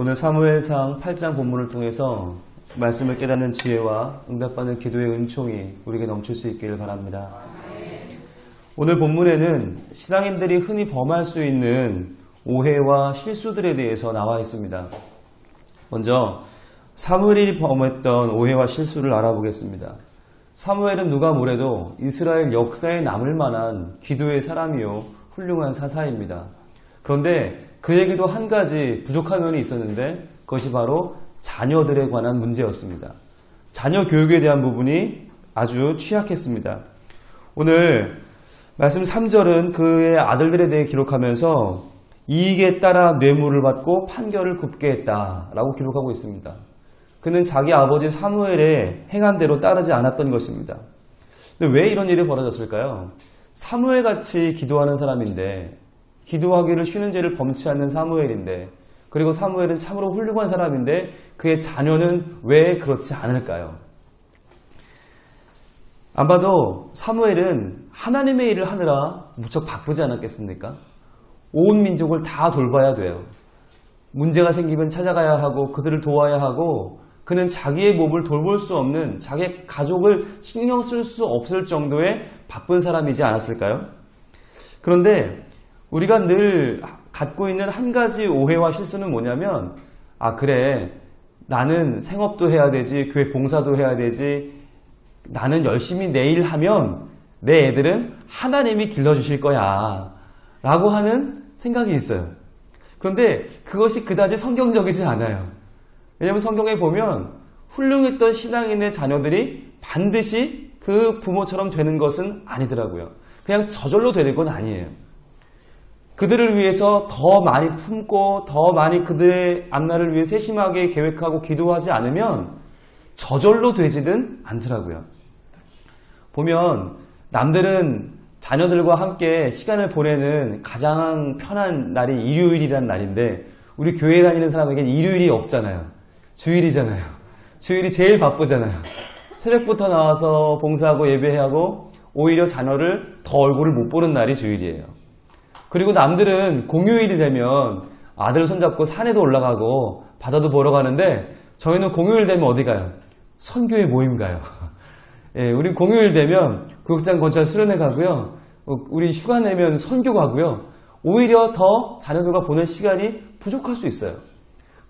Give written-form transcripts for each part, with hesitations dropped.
오늘 사무엘상 8장 본문을 통해서 말씀을 깨닫는 지혜와 응답받는 기도의 은총이 우리에게 넘칠 수 있기를 바랍니다. 오늘 본문에는 신앙인들이 흔히 범할 수 있는 오해와 실수들에 대해서 나와 있습니다. 먼저 사무엘이 범했던 오해와 실수를 알아보겠습니다. 사무엘은 누가 뭐래도 이스라엘 역사에 남을 만한 기도의 사람이요 훌륭한 사사입니다. 그런데 그에게도 한 가지 부족한 면이 있었는데 그것이 바로 자녀들에 관한 문제였습니다. 자녀 교육에 대한 부분이 아주 취약했습니다. 오늘 말씀 3절은 그의 아들들에 대해 기록하면서 이익에 따라 뇌물을 받고 판결을 굽게 했다라고 기록하고 있습니다. 그는 자기 아버지 사무엘의 행한 대로 따르지 않았던 것입니다. 근데 왜 이런 일이 벌어졌을까요? 사무엘같이 기도하는 사람인데, 기도하기를 쉬는 죄를 범치 않는 사무엘인데, 그리고 사무엘은 참으로 훌륭한 사람인데 그의 자녀는 왜 그렇지 않을까요? 안 봐도 사무엘은 하나님의 일을 하느라 무척 바쁘지 않았겠습니까? 온 민족을 다 돌봐야 돼요. 문제가 생기면 찾아가야 하고 그들을 도와야 하고, 그는 자기의 몸을 돌볼 수 없는, 자기 가족을 신경 쓸 수 없을 정도의 바쁜 사람이지 않았을까요? 그런데 우리가 늘 갖고 있는 한 가지 오해와 실수는 뭐냐면, 그래, 나는 생업도 해야 되지, 교회 봉사도 해야 되지, 나는 열심히 내 일 하면 내 애들은 하나님이 길러주실 거야 라고 하는 생각이 있어요. 그런데 그것이 그다지 성경적이지 않아요. 왜냐하면 성경에 보면 훌륭했던 신앙인의 자녀들이 반드시 그 부모처럼 되는 것은 아니더라고요. 그냥 저절로 되는 건 아니에요. 그들을 위해서 더 많이 품고 더 많이 그들의 앞날을 위해 세심하게 계획하고 기도하지 않으면 저절로 되지는 않더라고요. 보면 남들은 자녀들과 함께 시간을 보내는 가장 편한 날이 일요일이란 날인데, 우리 교회 다니는 사람에게는 일요일이 없잖아요. 주일이잖아요. 주일이 제일 바쁘잖아요. 새벽부터 나와서 봉사하고 예배하고 오히려 자녀를 더 얼굴을 못 보는 날이 주일이에요. 그리고 남들은 공휴일이 되면 아들 손잡고 산에도 올라가고 바다도 보러 가는데, 저희는 공휴일 되면 어디 가요? 선교회 모임 가요. 예, 우리 공휴일 되면 교육장 건설 수련회 가고요. 우리 휴가 내면 선교 가고요. 오히려 더 자녀들과 보낼 시간이 부족할 수 있어요.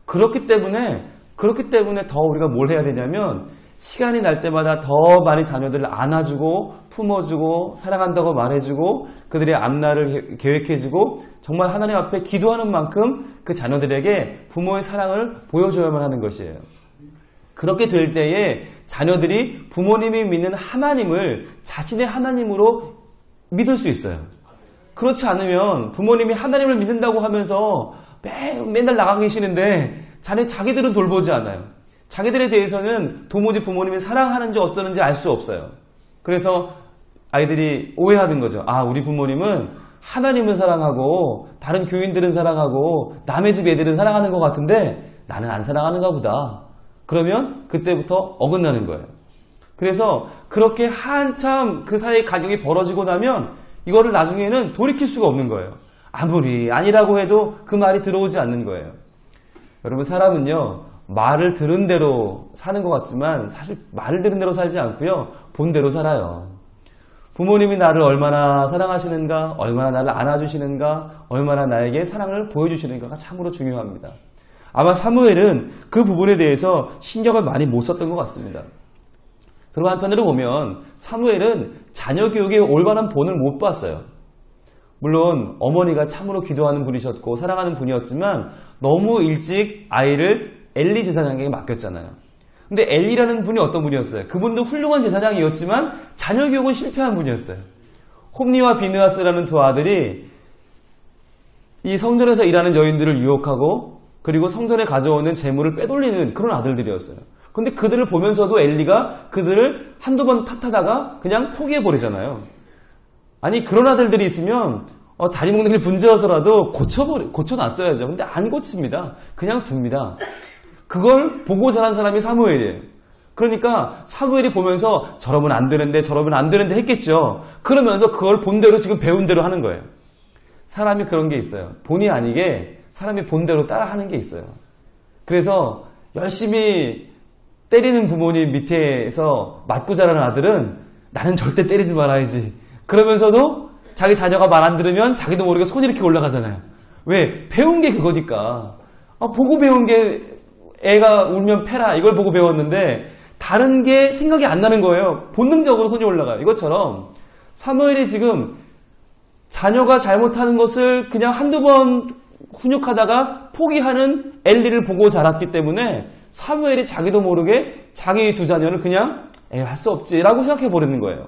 그렇기 때문에 더 우리가 뭘 해야 되냐면, 시간이 날 때마다 더 많이 자녀들을 안아주고 품어주고 사랑한다고 말해주고 그들의 앞날을 계획해주고, 정말 하나님 앞에 기도하는 만큼 그 자녀들에게 부모의 사랑을 보여줘야만 하는 것이에요. 그렇게 될 때에 자녀들이 부모님이 믿는 하나님을 자신의 하나님으로 믿을 수 있어요. 그렇지 않으면 부모님이 하나님을 믿는다고 하면서 맨날 나가 계시는데 자기들은 돌보지 않아요. 자기들에 대해서는 도무지 부모님이 사랑하는지 어떠는지 알 수 없어요. 그래서 아이들이 오해하는 거죠. 우리 부모님은 하나님을 사랑하고 다른 교인들은 사랑하고 남의 집 애들은 사랑하는 것 같은데 나는 안 사랑하는가 보다. 그러면 그때부터 어긋나는 거예요. 그래서 그렇게 한참 그 사이의 가격이 벌어지고 나면 이거를 나중에는 돌이킬 수가 없는 거예요. 아무리 아니라고 해도 그 말이 들어오지 않는 거예요. 여러분, 사람은요, 말을 들은 대로 사는 것 같지만 사실 말을 들은 대로 살지 않고요, 본 대로 살아요. 부모님이 나를 얼마나 사랑하시는가, 얼마나 나를 안아주시는가, 얼마나 나에게 사랑을 보여주시는가가 참으로 중요합니다. 아마 사무엘은 그 부분에 대해서 신경을 많이 못 썼던 것 같습니다. 그리고 한편으로 보면 사무엘은 자녀 교육의 올바른 본을 못 봤어요. 물론 어머니가 참으로 기도하는 분이셨고 사랑하는 분이었지만 너무 일찍 아이를 엘리 제사장에게 맡겼잖아요. 근데 엘리라는 분이 어떤 분이었어요? 그분도 훌륭한 제사장이었지만 자녀 교육은 실패한 분이었어요. 홈니와 비느하스라는 두 아들이 이 성전에서 일하는 여인들을 유혹하고 그리고 성전에 가져오는 재물을 빼돌리는 그런 아들들이었어요. 근데 그들을 보면서도 엘리가 그들을 한두 번 탓하다가 그냥 포기해버리잖아요. 아니, 그런 아들들이 있으면 다리 먹는 게 문제여서라도 고쳐놨어야죠. 근데 안 고칩니다. 그냥 둡니다. 그걸 보고 자란 사람이 사무엘이에요. 그러니까 사무엘이 보면서 저러면 안 되는데 했겠죠. 그러면서 그걸 본대로 지금 배운 대로 하는 거예요. 사람이 그런 게 있어요. 본의 아니게 사람이 본대로 따라하는 게 있어요. 그래서 열심히 때리는 부모님 밑에서 맞고 자라는 아들은 나는 절대 때리지 말아야지. 그러면서도 자기 자녀가 말 안 들으면 자기도 모르게 손이 이렇게 올라가잖아요. 왜? 배운 게 그거니까. 보고 배운 게 애가 울면 패라 이걸 보고 배웠는데 다른 게 생각이 안 나는 거예요. 본능적으로 손이 올라가요. 이것처럼 사무엘이 지금 자녀가 잘못하는 것을 그냥 한두 번 훈육하다가 포기하는 엘리를 보고 자랐기 때문에 사무엘이 자기도 모르게 자기 두 자녀를 그냥 할 수 없지라고 생각해 버리는 거예요.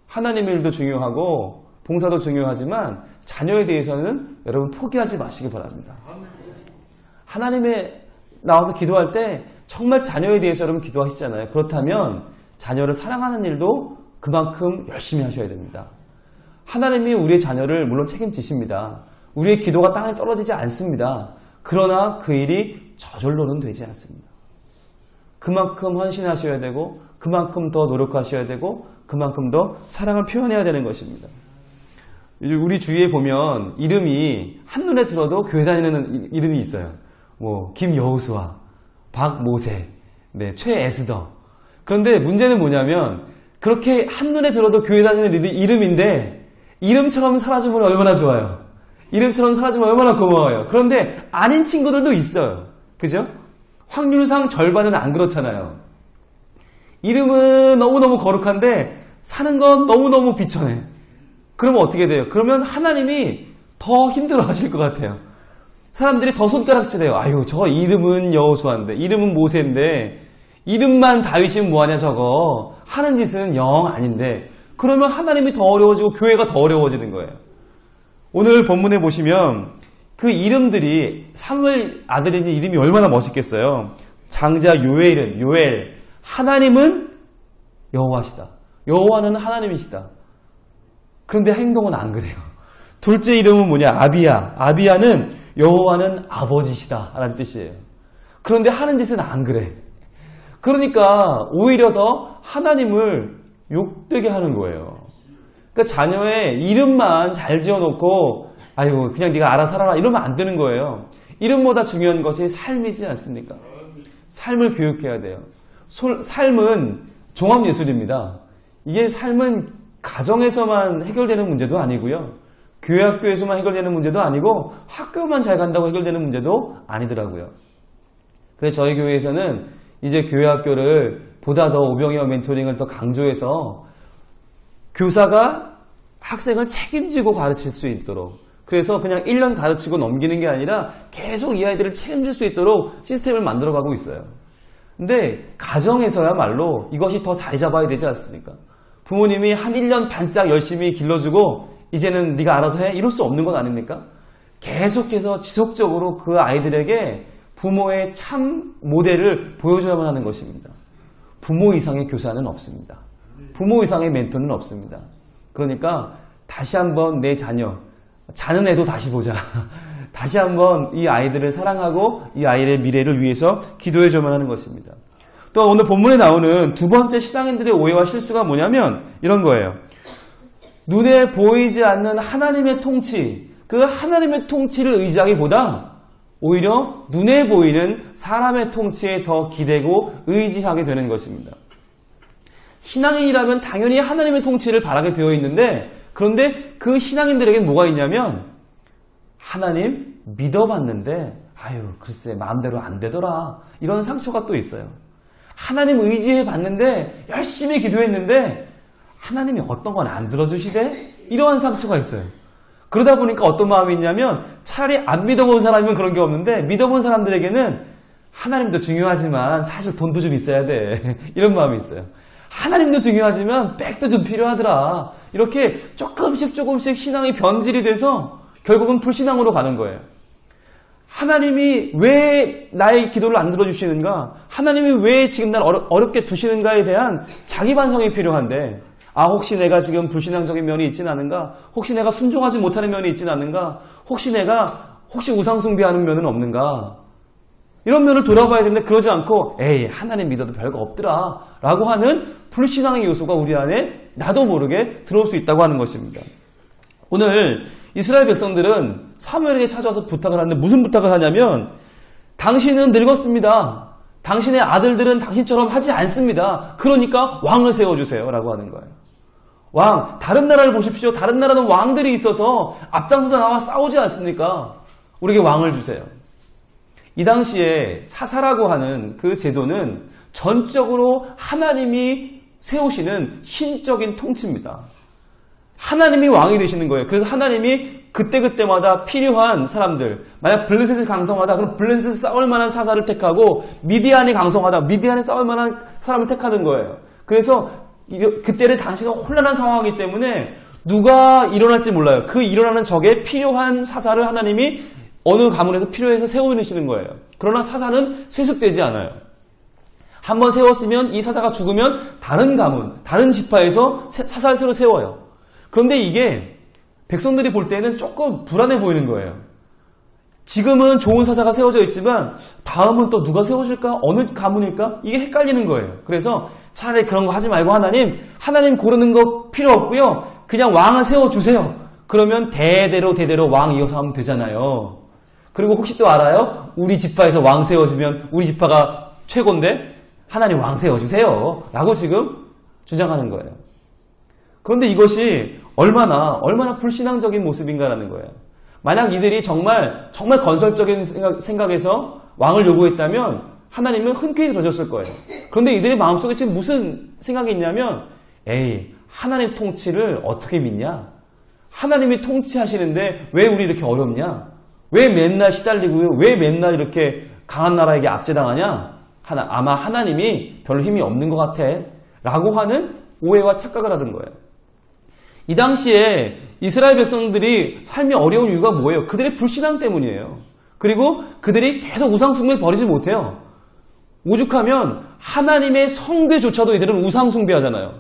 하나님의 일도 중요하고 봉사도 중요하지만 자녀에 대해서는 여러분 포기하지 마시기 바랍니다. 하나님의 나와서 기도할 때 정말 자녀에 대해서 여러분 기도하시잖아요. 그렇다면 자녀를 사랑하는 일도 그만큼 열심히 하셔야 됩니다. 하나님이 우리의 자녀를 물론 책임지십니다. 우리의 기도가 땅에 떨어지지 않습니다. 그러나 그 일이 저절로는 되지 않습니다. 그만큼 헌신하셔야 되고 그만큼 더 노력하셔야 되고 그만큼 더 사랑을 표현해야 되는 것입니다. 우리 주위에 보면 이름이 한눈에 들어도 교회 다니는 이름이 있어요. 김여우수아, 박모세, 최에스더. 그런데 문제는 뭐냐면 그렇게 한눈에 들어도 교회 다니는 이름인데 이름처럼 살아주면 얼마나 좋아요. 이름처럼 살아주면 얼마나 고마워요. 그런데 아닌 친구들도 있어요. 그죠? 확률상 절반은 안 그렇잖아요. 이름은 너무너무 거룩한데 사는 건 너무너무 비천해. 그러면 어떻게 돼요? 그러면 하나님이 더 힘들어 하실 것 같아요. 사람들이 더 손가락질해요. 아유, 저 이름은 여호수아인데, 이름은 모세인데, 이름만 다윗이면 뭐하냐 저거. 하는 짓은 영 아닌데. 그러면 하나님이 더 어려워지고 교회가 더 어려워지는 거예요. 오늘 본문에 보시면 그 이름들이 사무엘 아들이 있는 이름이 얼마나 멋있겠어요. 장자 요엘은 요엘. 하나님은 여호와시다. 여호와는 하나님이시다. 그런데 행동은 안 그래요. 둘째 이름은 뭐냐? 아비야. 아비야는 여호와는 아버지시다 라는 뜻이에요. 그런데 하는 짓은 안 그래. 그러니까 오히려 더 하나님을 욕되게 하는 거예요. 그러니까 자녀의 이름만 잘 지어놓고 아이고 그냥 네가 알아서 살아라 이러면 안 되는 거예요. 이름보다 중요한 것이 삶이지 않습니까? 삶을 교육해야 돼요. 삶은 종합예술입니다. 이게 삶은 가정에서만 해결되는 문제도 아니고요. 교회 학교에서만 해결되는 문제도 아니고 학교만 잘 간다고 해결되는 문제도 아니더라고요. 그래서 저희 교회에서는 이제 교회 학교를 보다 더 오병이어 멘토링을 더 강조해서 교사가 학생을 책임지고 가르칠 수 있도록 그래서 그냥 1년 가르치고 넘기는 게 아니라 계속 이 아이들을 책임질 수 있도록 시스템을 만들어가고 있어요. 근데 가정에서야말로 이것이 더 자리 잡아야 되지 않습니까? 부모님이 한 1년 반짝 열심히 길러주고 이제는 네가 알아서 해? 이럴 수 없는 것 아닙니까? 계속해서 지속적으로 그 아이들에게 부모의 참 모델을 보여줘야만 하는 것입니다. 부모 이상의 교사는 없습니다. 부모 이상의 멘토는 없습니다. 그러니까 다시 한번 내 자는 애도 다시 보자. 다시 한번 이 아이들을 사랑하고 이 아이의 미래를 위해서 기도해줘야만 하는 것입니다. 또 오늘 본문에 나오는 두 번째 신앙인들의 오해와 실수가 뭐냐면 이런 거예요. 눈에 보이지 않는 하나님의 통치, 그 하나님의 통치를 의지하기보다 오히려 눈에 보이는 사람의 통치에 더 기대고 의지하게 되는 것입니다. 신앙인이라면 당연히 하나님의 통치를 바라게 되어 있는데 그런데 그 신앙인들에게는 뭐가 있냐면 하나님 믿어봤는데 아유 글쎄 마음대로 안 되더라 이런 상처가 또 있어요. 하나님 의지해봤는데 열심히 기도했는데 하나님이 어떤 건 안 들어주시대? 이러한 상처가 있어요. 그러다 보니까 어떤 마음이 있냐면 차라리 안 믿어본 사람이면 그런 게 없는데 믿어본 사람들에게는 하나님도 중요하지만 사실 돈도 좀 있어야 돼. 이런 마음이 있어요. 하나님도 중요하지만 백도 좀 필요하더라. 이렇게 조금씩 신앙이 변질이 돼서 결국은 불신앙으로 가는 거예요. 하나님이 왜 나의 기도를 안 들어주시는가? 하나님이 왜 지금 날 어렵게 두시는가에 대한 자기 반성이 필요한데 혹시 내가 지금 불신앙적인 면이 있진 않은가? 혹시 내가 순종하지 못하는 면이 있진 않은가? 혹시 우상숭배하는 면은 없는가? 이런 면을 돌아봐야 되는데 그러지 않고 에이 하나님 믿어도 별거 없더라 라고 하는 불신앙의 요소가 우리 안에 나도 모르게 들어올 수 있다고 하는 것입니다. 오늘 이스라엘 백성들은 사무엘에게 찾아와서 부탁을 하는데 무슨 부탁을 하냐면 당신은 늙었습니다. 당신의 아들들은 당신처럼 하지 않습니다. 그러니까 왕을 세워주세요. 라고 하는 거예요. 왕, 다른 나라를 보십시오. 다른 나라는 왕들이 있어서 앞장서서 나와 싸우지 않습니까? 우리에게 왕을 주세요. 이 당시에 사사라고 하는 그 제도는 전적으로 하나님이 세우시는 신적인 통치입니다. 하나님이 왕이 되시는 거예요. 그래서 하나님이 그때그때마다 필요한 사람들, 만약 블레셋이 강성하다, 그럼 블레셋을 싸울 만한 사사를 택하고, 미디안이 강성하다, 미디안에 싸울 만한 사람을 택하는 거예요. 그래서 그때는 당시가 혼란한 상황이기 때문에 누가 일어날지 몰라요. 그 일어나는 적에 필요한 사사를 하나님이 어느 가문에서 필요해서 세워놓으시는 거예요. 그러나 사사는 세습되지 않아요. 한번 세웠으면 이 사사가 죽으면 다른 가문, 다른 지파에서 사사를 새로 세워요. 그런데 이게 백성들이 볼 때는 조금 불안해 보이는 거예요. 지금은 좋은 사사가 세워져 있지만 다음은 또 누가 세워질까? 어느 가문일까? 이게 헷갈리는 거예요. 그래서 차라리 그런 거 하지 말고 하나님 고르는 거 필요 없고요. 그냥 왕을 세워주세요. 그러면 대대로 왕 이어서 하면 되잖아요. 그리고 혹시 또 알아요? 우리 지파에서 왕 세워지면 우리 지파가 최고인데 하나님 왕 세워주세요. 라고 지금 주장하는 거예요. 그런데 이것이 얼마나 불신앙적인 모습인가라는 거예요. 만약 이들이 정말 건설적인 생각에서 왕을 요구했다면 하나님은 흔쾌히 들어줬을 거예요. 그런데 이들의 마음속에 지금 무슨 생각이 있냐면, 하나님 통치를 어떻게 믿냐? 하나님이 통치하시는데 왜 우리 이렇게 어렵냐? 왜 맨날 시달리고요? 왜 맨날 이렇게 강한 나라에게 압제당하냐? 아마 하나님이 별로 힘이 없는 것 같아. 라고 하는 오해와 착각을 하던 거예요. 이 당시에 이스라엘 백성들이 삶이 어려운 이유가 뭐예요? 그들의 불신앙 때문이에요. 그리고 그들이 계속 우상숭배를 버리지 못해요. 오죽하면 하나님의 성궤조차도 이들은 우상숭배하잖아요.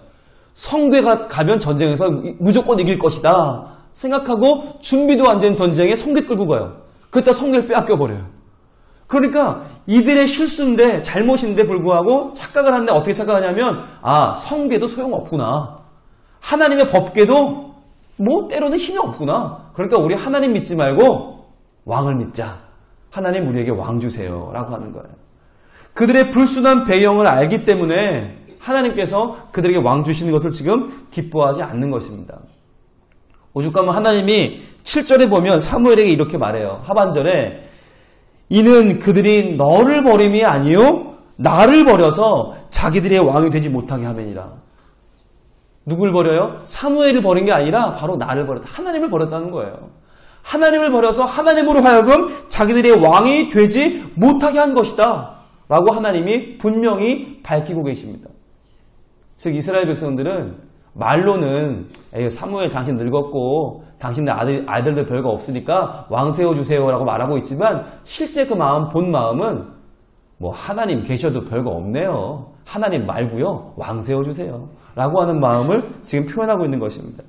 성궤가 가면 전쟁에서 무조건 이길 것이다 생각하고 준비도 안 된 전쟁에 성궤 끌고 가요. 그때 성궤를 빼앗겨버려요. 그러니까 이들의 실수인데 잘못인데 불구하고 착각을 하는데 어떻게 착각하냐면, 성궤도 소용없구나. 하나님의 법궤도 때로는 힘이 없구나. 그러니까 우리 하나님 믿지 말고 왕을 믿자. 하나님 우리에게 왕 주세요. 라고 하는 거예요. 그들의 불순한 배경을 알기 때문에 하나님께서 그들에게 왕 주시는 것을 지금 기뻐하지 않는 것입니다. 오죽하면 하나님이 7절에 보면 사무엘에게 이렇게 말해요. 하반절에 이는 그들이 너를 버림이 아니요 나를 버려서 자기들의 왕이 되지 못하게 하매니라. 누굴 버려요? 사무엘을 버린 게 아니라 바로 나를 버렸다. 하나님을 버렸다는 거예요. 하나님을 버려서 하나님으로 하여금 자기들의 왕이 되지 못하게 한 것이다. 라고 하나님이 분명히 밝히고 계십니다. 즉 이스라엘 백성들은 말로는 사무엘 당신 늙었고 당신의 아들들 별거 없으니까 왕 세워주세요 라고 말하고 있지만 실제 그 마음, 본 마음은 하나님 계셔도 별거 없네요. 하나님 말고요. 왕 세워주세요. 라고 하는 마음을 지금 표현하고 있는 것입니다.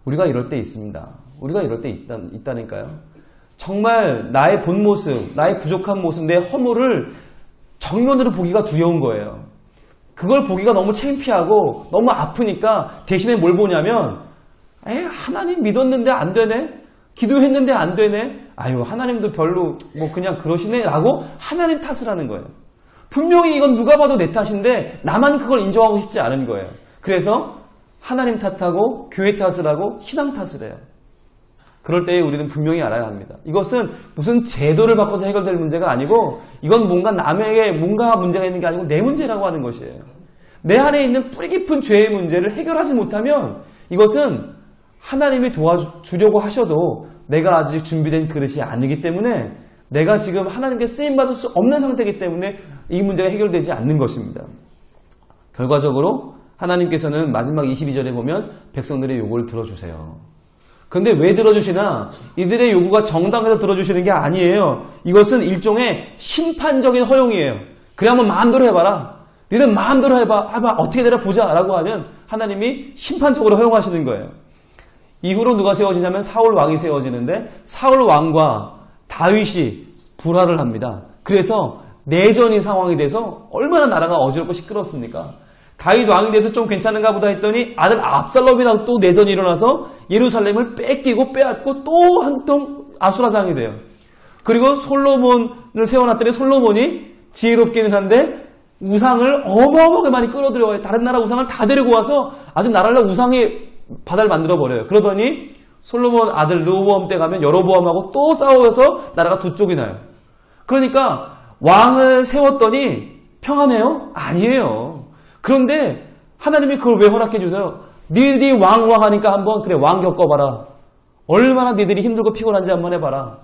우리가 이럴 때 있습니다. 우리가 이럴 때 있다니까요. 정말 나의 본 모습, 나의 부족한 모습, 내 허물을 정면으로 보기가 두려운 거예요. 그걸 보기가 너무 창피하고 너무 아프니까 대신에 뭘 보냐면 하나님 믿었는데 안 되네? 기도했는데 안 되네? 하나님도 별로 그냥 그러시네? 라고 하나님 탓을 하는 거예요. 분명히 이건 누가 봐도 내 탓인데 나만 그걸 인정하고 싶지 않은 거예요. 그래서 하나님 탓하고 교회 탓을 하고 신앙 탓을 해요. 그럴 때 우리는 분명히 알아야 합니다. 이것은 무슨 제도를 바꿔서 해결될 문제가 아니고 이건 뭔가 남에게 뭔가 문제가 있는 게 아니고 내 문제라고 하는 것이에요. 내 안에 있는 뿌리 깊은 죄의 문제를 해결하지 못하면 이것은 하나님이 도와주려고 하셔도 내가 아직 준비된 그릇이 아니기 때문에 내가 지금 하나님께 쓰임받을 수 없는 상태이기 때문에 이 문제가 해결되지 않는 것입니다. 결과적으로 하나님께서는 마지막 22절에 보면 백성들의 요구를 들어주세요. 그런데 왜 들어주시나? 이들의 요구가 정당해서 들어주시는 게 아니에요. 이것은 일종의 심판적인 허용이에요. 그래 한번 마음대로 해봐라. 니들 마음대로 해봐. 어떻게 되나 보자. 라고 하면 하나님이 심판적으로 허용하시는 거예요. 이후로 누가 세워지냐면 사울 왕이 세워지는데 사울 왕과 다윗이 불화를 합니다. 그래서 내전이 상황이 돼서 얼마나 나라가 어지럽고 시끄럽습니까? 다윗 왕이 돼서 좀 괜찮은가 보다 했더니 아들 압살롬이랑 또 내전이 일어나서 예루살렘을 뺏기고 빼앗고 또 한 통 아수라장이 돼요. 그리고 솔로몬을 세워놨더니 솔로몬이 지혜롭기는 한데 우상을 어마어마하게 많이 끌어들여와요. 다른 나라 우상을 다 데리고 와서 아주 나라를 우상의 바다를 만들어버려요. 그러더니 솔로몬 아들 르호보암 때 가면 여로보암하고 또 싸워서 나라가 두 쪽이 나요. 그러니까 왕을 세웠더니 평안해요? 아니에요. 그런데 하나님이 그걸 왜 허락해 주세요? 니들이 왕 하니까 한번 그래 왕 겪어봐라. 얼마나 니들이 힘들고 피곤한지 한번 해봐라.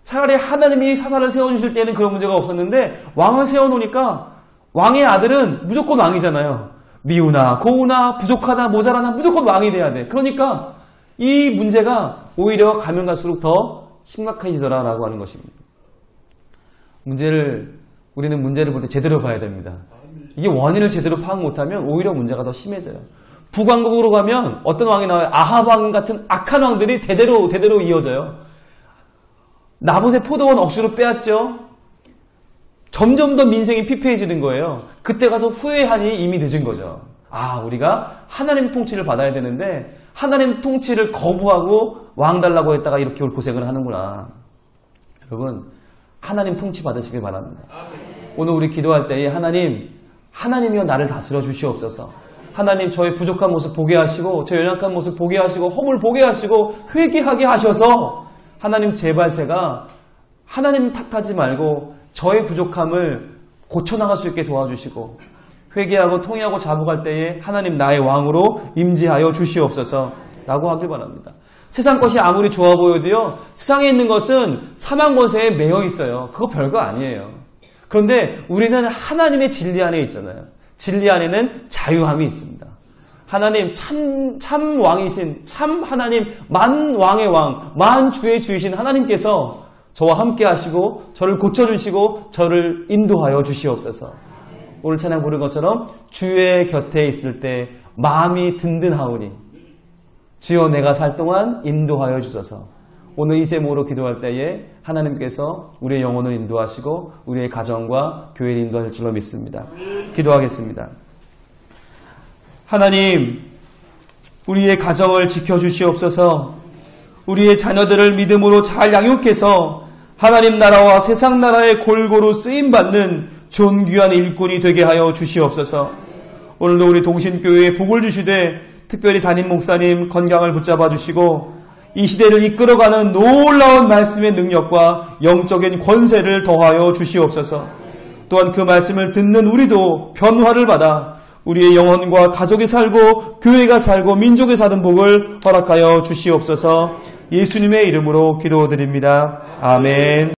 차라리 하나님이 사사를 세워주실 때는 그런 문제가 없었는데 왕을 세워놓으니까 왕의 아들은 무조건 왕이잖아요. 미우나 고우나 부족하나 모자라나 무조건 왕이 돼야 돼. 그러니까 이 문제가 오히려 가면 갈수록 더 심각해지더라라고 하는 것입니다. 우리는 문제를 볼 때 제대로 봐야 됩니다. 이게 원인을 제대로 파악 못하면 오히려 문제가 더 심해져요. 북왕국으로 가면 어떤 왕이 나와요? 아합 왕 같은 악한 왕들이 대대로 이어져요. 나봇의 포도원 억지로 빼앗죠. 점점 더 민생이 피폐해지는 거예요. 그때 가서 후회하니 이미 늦은 거죠. 우리가 하나님 통치를 받아야 되는데 하나님 통치를 거부하고 왕 달라고 했다가 이렇게 고생을 하는구나. 여러분, 하나님 통치 받으시길 바랍니다. 오늘 우리 기도할 때에 하나님이여 나를 다스려 주시옵소서. 하나님 저의 부족한 모습 보게 하시고 저 연약한 모습 보게 하시고 허물 보게 하시고 회개하게 하셔서 하나님 제발 제가 하나님 탓하지 말고 저의 부족함을 고쳐나갈 수 있게 도와주시고 회개하고 통회하고 자복할 때에 하나님 나의 왕으로 임재하여 주시옵소서 라고 하길 바랍니다. 세상 것이 아무리 좋아 보여도요, 세상에 있는 것은 사망 권세에 매여 있어요. 그거 별거 아니에요. 그런데 우리는 하나님의 진리 안에 있잖아요. 진리 안에는 자유함이 있습니다. 하나님 참 왕이신 참 하나님 만 왕의 왕 만 주의 주이신 하나님께서 저와 함께 하시고 저를 고쳐주시고 저를 인도하여 주시옵소서. 오늘 찬양 부른 것처럼 주의 곁에 있을 때 마음이 든든하오니 주여 내가 살 동안 인도하여 주소서. 오늘 이 제목으로 기도할 때에 하나님께서 우리의 영혼을 인도하시고 우리의 가정과 교회를 인도하실 줄로 믿습니다. 기도하겠습니다. 하나님, 우리의 가정을 지켜주시옵소서. 우리의 자녀들을 믿음으로 잘 양육해서 하나님 나라와 세상 나라에 골고루 쓰임받는 존귀한 일꾼이 되게 하여 주시옵소서. 오늘도 우리 동신교회에 복을 주시되 특별히 담임 목사님 건강을 붙잡아 주시고 이 시대를 이끌어가는 놀라운 말씀의 능력과 영적인 권세를 더하여 주시옵소서. 또한 그 말씀을 듣는 우리도 변화를 받아 우리의 영혼과 가족이 살고 교회가 살고 민족이 사는 복을 허락하여 주시옵소서. 예수님의 이름으로 기도드립니다. 아멘.